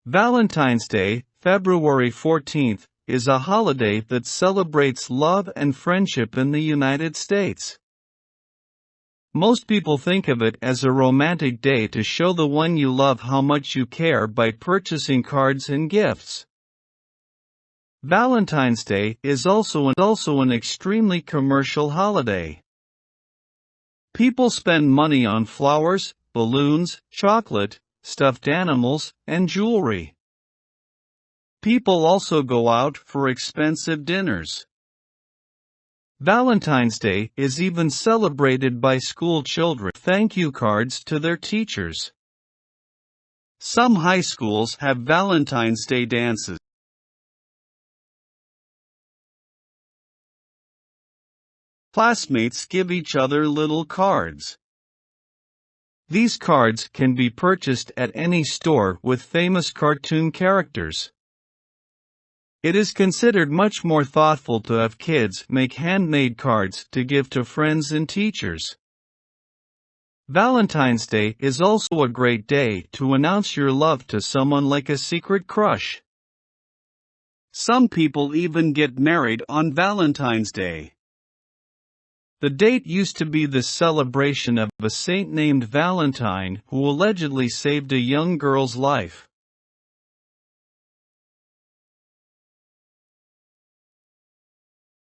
Valentine's Day, February 14th, is a holiday that celebrates love and friendship in the United States. Most people think of it as a romantic day to show the one you love how much you care by purchasing cards and gifts. Valentine's Day is also an extremely commercial holiday. People spend money on flowers, balloons, chocolate, stuffed animals, and jewelry. People also go out for expensive dinners. Valentine's Day is even celebrated by school children with thank you cards to their teachers. Some high schools have Valentine's Day dances. Classmates give each other little cards. These cards can be purchased at any store with famous cartoon characters. It is considered much more thoughtful to have kids make handmade cards to give to friends and teachers. Valentine's Day is also a great day to announce your love to someone like a secret crush. Some people even get married on Valentine's Day. The date used to be the celebration of a saint named Valentine who allegedly saved a young girl's life.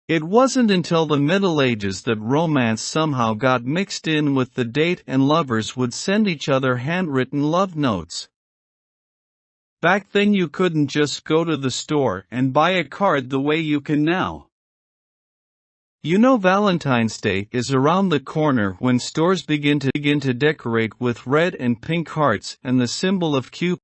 It wasn't until the Middle Ages that romance somehow got mixed in with the date and lovers would send each other handwritten love notes. Back then you couldn't just go to the store and buy a card the way you can now. You know Valentine's Day is around the corner when stores begin to decorate with red and pink hearts and the symbol of Cupid.